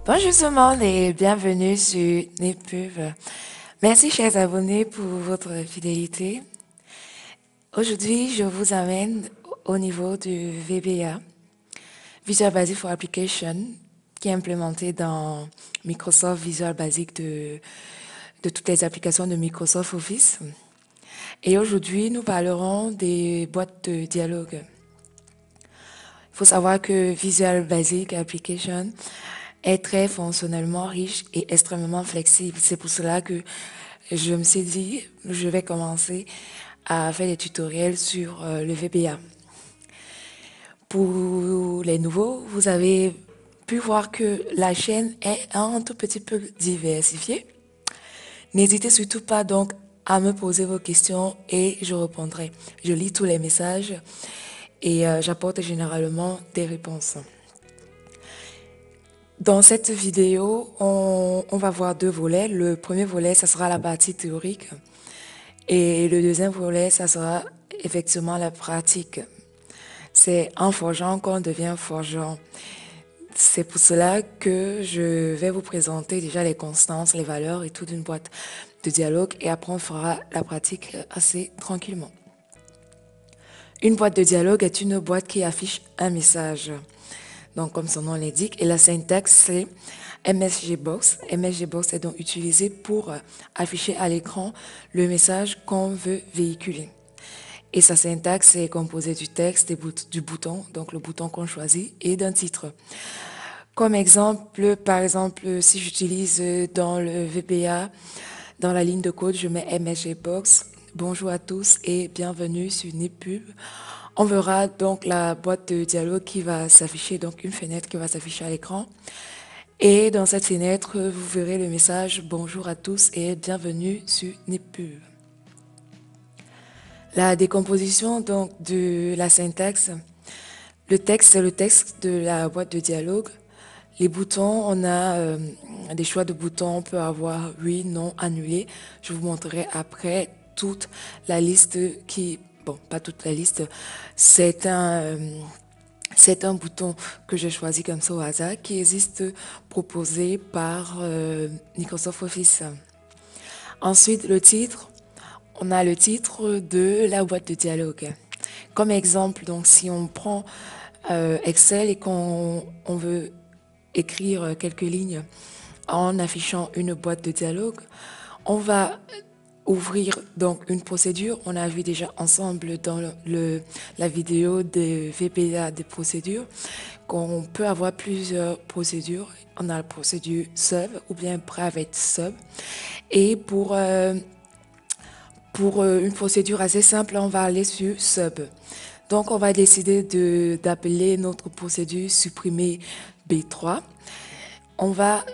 Bonjour tout le monde et bienvenue sur NetPub. Merci chers abonnés pour votre fidélité. Aujourd'hui, je vous amène au niveau du VBA, Visual Basic for Application, qui est implémenté dans Microsoft Visual Basic de toutes les applications de Microsoft Office. Et aujourd'hui, nous parlerons des boîtes de dialogue. Il faut savoir que Visual Basic Application est très fonctionnellement riche et extrêmement flexible. C'est pour cela que je me suis dit, je vais commencer à faire des tutoriels sur le VBA. Pour les nouveaux, vous avez pu voir que la chaîne est un tout petit peu diversifiée. N'hésitez surtout pas donc à me poser vos questions et je répondrai. Je lis tous les messages et j'apporte généralement des réponses. Dans cette vidéo, on va voir deux volets. Le premier volet, ça sera la partie théorique. Et le deuxième volet, ça sera effectivement la pratique. C'est en forgeant qu'on devient forgeant. C'est pour cela que je vais vous présenter déjà les constances, les valeurs et tout d'une boîte de dialogue. Et après, on fera la pratique assez tranquillement. Une boîte de dialogue est une boîte qui affiche un message. Donc, comme son nom l'indique, et la syntaxe, c'est MSGBox. MSGBox est donc utilisé pour afficher à l'écran le message qu'on veut véhiculer. Et sa syntaxe est composée du texte, du bouton, donc le bouton qu'on choisit, et d'un titre. Comme exemple, par exemple, si j'utilise dans le VBA, dans la ligne de code, je mets MSGBox. Bonjour à tous et bienvenue sur NetPub. On verra donc la boîte de dialogue qui va s'afficher, donc une fenêtre qui va s'afficher à l'écran. Et dans cette fenêtre, vous verrez le message « Bonjour à tous et bienvenue sur NetPub ». La décomposition donc de la syntaxe. Le texte, c'est le texte de la boîte de dialogue. Les boutons, on a des choix de boutons. On peut avoir oui, non, annulé. Je vous montrerai après toute la liste qui... Bon, pas toute la liste. C'est un bouton que j'ai choisi comme ça au hasard qui existe proposé par Microsoft Office. Ensuite, le titre. On a le titre de la boîte de dialogue. Comme exemple, donc si on prend Excel et qu'on veut écrire quelques lignes en affichant une boîte de dialogue, on va ouvrir donc une procédure. On a vu déjà ensemble dans la vidéo de VBA des procédures qu'on peut avoir plusieurs procédures. On a la procédure sub ou bien private sub. Et pour une procédure assez simple, on va aller sur sub. Donc, on va décider d'appeler notre procédure supprimer B3. On va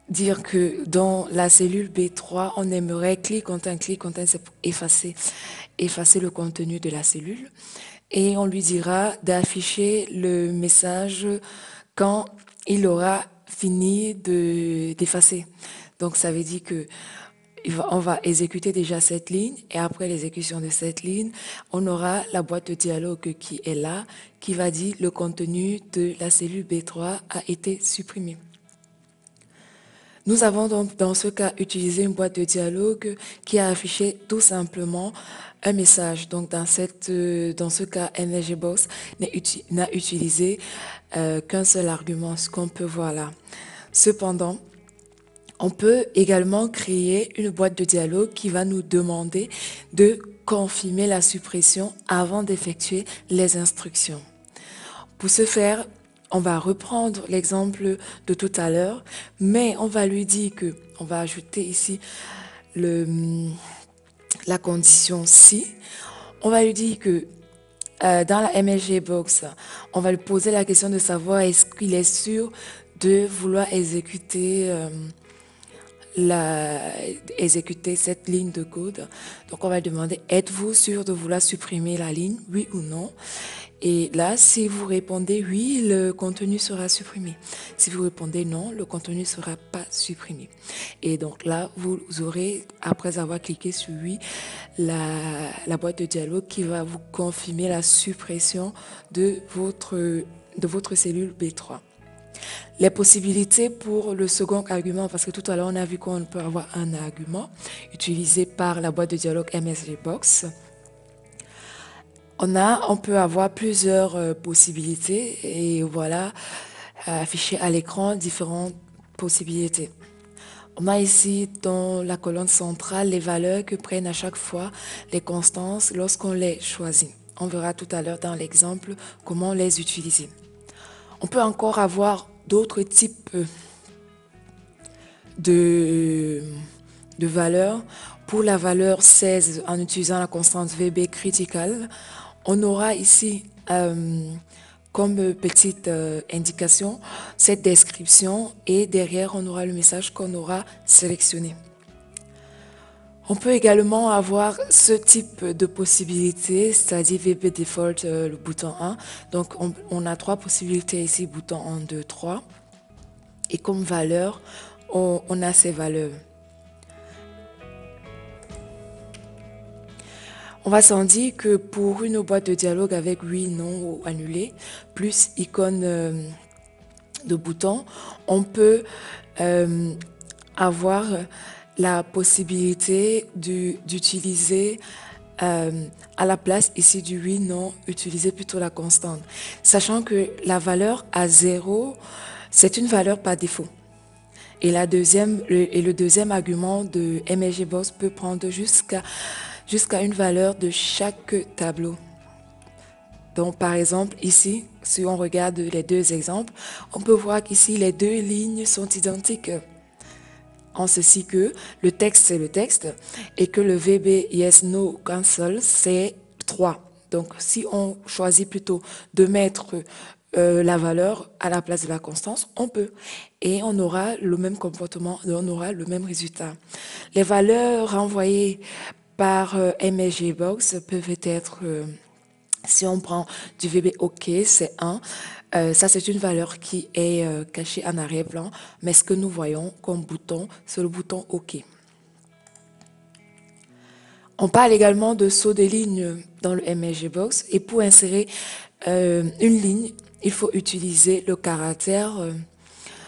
dire que dans la cellule B3, on aimerait clic content, c'est pour effacer le contenu de la cellule. Et on lui dira d'afficher le message quand il aura fini d'effacer. Donc, ça veut dire que on va exécuter déjà cette ligne et après l'exécution de cette ligne, on aura la boîte de dialogue qui est là, qui va dire le contenu de la cellule B3 a été supprimé. Nous avons donc dans ce cas utilisé une boîte de dialogue qui a affiché tout simplement un message. Donc dans ce cas, MSGBox n'a utilisé qu'un seul argument, ce qu'on peut voir là. Cependant, on peut également créer une boîte de dialogue qui va nous demander de confirmer la suppression avant d'effectuer les instructions. Pour ce faire, on va reprendre l'exemple de tout à l'heure, mais on va lui dire que, on va ajouter ici la condition si. On va lui dire que dans la MSGBox, on va lui poser la question de savoir est-ce qu'il est sûr de vouloir exécuter cette ligne de code. Donc, on va demander, êtes-vous sûr de vouloir supprimer la ligne, oui ou non? Et là, si vous répondez oui, le contenu sera supprimé. Si vous répondez non, le contenu ne sera pas supprimé. Et donc là, vous aurez, après avoir cliqué sur oui, la boîte de dialogue qui va vous confirmer la suppression de votre cellule B3. les possibilités pour le second argument, parce que tout à l'heure, on a vu qu'on peut avoir un argument utilisé par la boîte de dialogue MSGBox. On peut avoir plusieurs possibilités et voilà, afficher à l'écran différentes possibilités. On a ici dans la colonne centrale les valeurs que prennent à chaque fois les constances lorsqu'on les choisit. On verra tout à l'heure dans l'exemple comment les utiliser. On peut encore avoir d'autres types de valeurs. Pour la valeur 16, en utilisant la constante VB critical, on aura ici comme petite indication cette description et derrière on aura le message qu'on aura sélectionné. On peut également avoir ce type de possibilités, c'est-à-dire VB Default, le bouton 1. Donc, on a trois possibilités ici, bouton 1, 2, 3. Et comme valeur, on a ces valeurs. On va s'en dire que pour une boîte de dialogue avec oui, non ou annulé, plus icône de bouton, on peut avoir la possibilité d'utiliser à la place ici du oui, non, utiliser plutôt la constante. Sachant que la valeur à 0, c'est une valeur par défaut. Et le deuxième argument de MSGBox peut prendre jusqu'à une valeur de chaque tableau. Donc, par exemple, ici, si on regarde les deux exemples, on peut voir qu'ici, les deux lignes sont identiques. En ceci que le texte, c'est le texte et que le VB yes, no, cancel, c'est 3. Donc, si on choisit plutôt de mettre la valeur à la place de la constance, on peut. Et on aura le même comportement, on aura le même résultat. Les valeurs renvoyées par MSGBox peuvent être, si on prend du VB OK, c'est 1. Ça, c'est une valeur qui est cachée en arrière-plan, mais ce que nous voyons comme bouton, c'est le bouton OK. On parle également de saut de ligne dans le MSGBox et pour insérer une ligne, il faut utiliser le caractère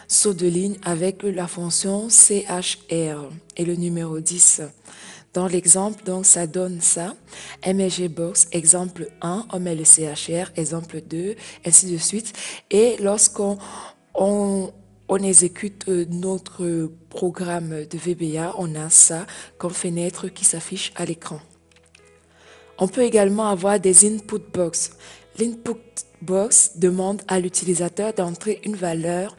saut de ligne avec la fonction CHR et le numéro 10. Dans l'exemple, donc, ça donne ça. MSGBox, exemple 1, on met le CHR, exemple 2, ainsi de suite. Et lorsqu'on exécute notre programme de VBA, on a ça comme fenêtre qui s'affiche à l'écran. On peut également avoir des input box. L'input box demande à l'utilisateur d'entrer une valeur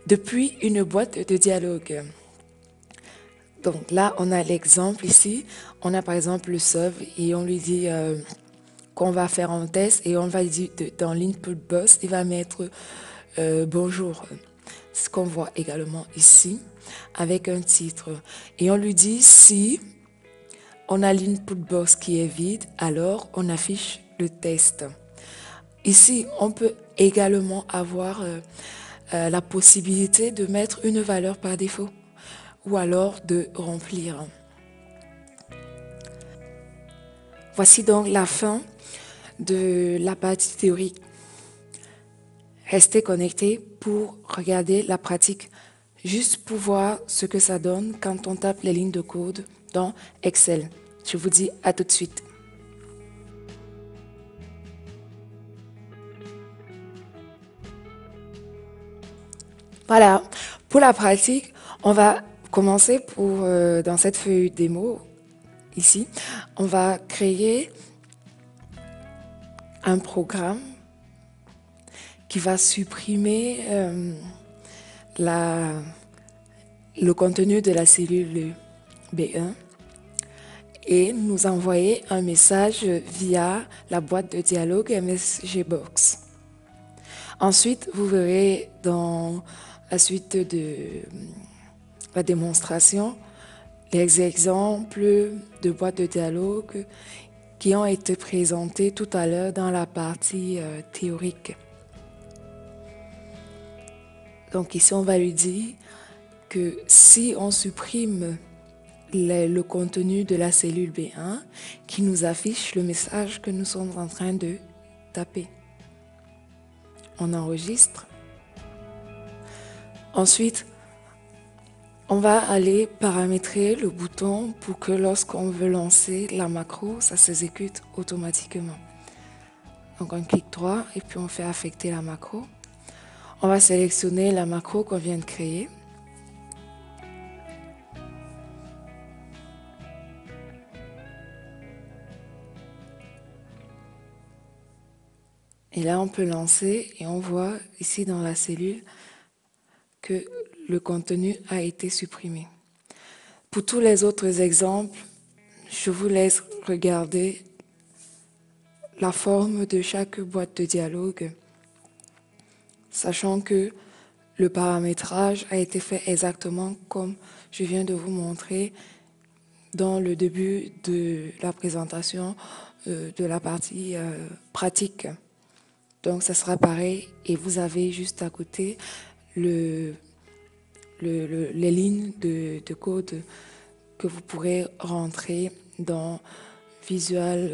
depuis une boîte de dialogue. Donc là, on a l'exemple ici. On a par exemple le sub et on lui dit qu'on va faire un test et on va dire dans l'input box, il va mettre bonjour. Ce qu'on voit également ici avec un titre. Et on lui dit si on a l'input box qui est vide, alors on affiche le test. Ici, on peut également avoir la possibilité de mettre une valeur par défaut ou alors de remplir. Voici donc la fin de la partie théorique. Restez connectés pour regarder la pratique, juste pour voir ce que ça donne quand on tape les lignes de code dans Excel. Je vous dis à tout de suite. Voilà, pour la pratique, on va commencer dans cette feuille démo, ici, on va créer un programme qui va supprimer le contenu de la cellule B1 et nous envoyer un message via la boîte de dialogue MSGBox. Ensuite, vous verrez dans la suite de la démonstration les exemples de boîtes de dialogue qui ont été présentés tout à l'heure dans la partie théorique. Donc ici, on va lui dire que si on supprime le contenu de la cellule B1 qui nous affiche le message que nous sommes en train de taper. On enregistre. Ensuite, on va aller paramétrer le bouton pour que lorsqu'on veut lancer la macro, ça s'exécute automatiquement. Donc on clique droit et puis on fait affecter la macro. On va sélectionner la macro qu'on vient de créer. Et là, on peut lancer et on voit ici dans la cellule que le contenu a été supprimé. Pour tous les autres exemples, je vous laisse regarder la forme de chaque boîte de dialogue, sachant que le paramétrage a été fait exactement comme je viens de vous montrer dans le début de la présentation de la partie pratique. Donc, ça sera pareil et vous avez juste à côté les lignes de code que vous pourrez rentrer dans Visual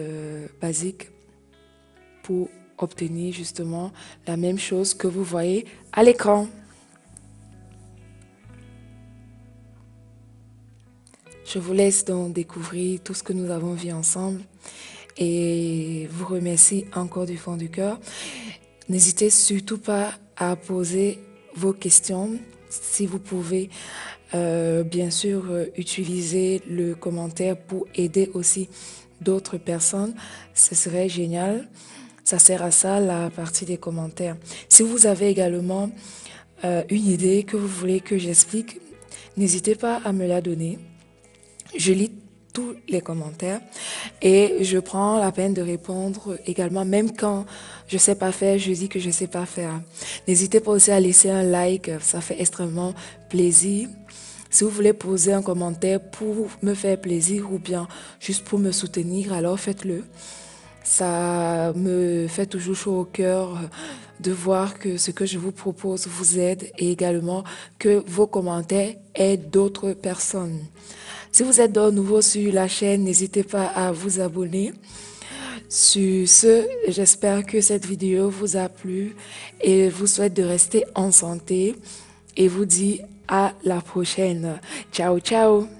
Basic pour obtenir justement la même chose que vous voyez à l'écran. Je vous laisse donc découvrir tout ce que nous avons vu ensemble et vous remercie encore du fond du cœur. N'hésitez surtout pas à poser vos questions. Si vous pouvez, bien sûr, utiliser le commentaire pour aider aussi d'autres personnes, ce serait génial. Ça sert à ça, la partie des commentaires. Si vous avez également une idée que vous voulez que j'explique, n'hésitez pas à me la donner. Je lis tous les commentaires et je prends la peine de répondre également, même quand je sais pas faire, je dis que je sais pas faire. N'hésitez pas aussi à laisser un like, ça fait extrêmement plaisir. Si vous voulez poser un commentaire pour me faire plaisir ou bien juste pour me soutenir, alors faites-le. Ça me fait toujours chaud au cœur de voir que ce que je vous propose vous aide et également que vos commentaires aident d'autres personnes. Si vous êtes de nouveau sur la chaîne, n'hésitez pas à vous abonner. Sur ce, j'espère que cette vidéo vous a plu et vous souhaite de rester en santé et vous dit à la prochaine. Ciao, ciao!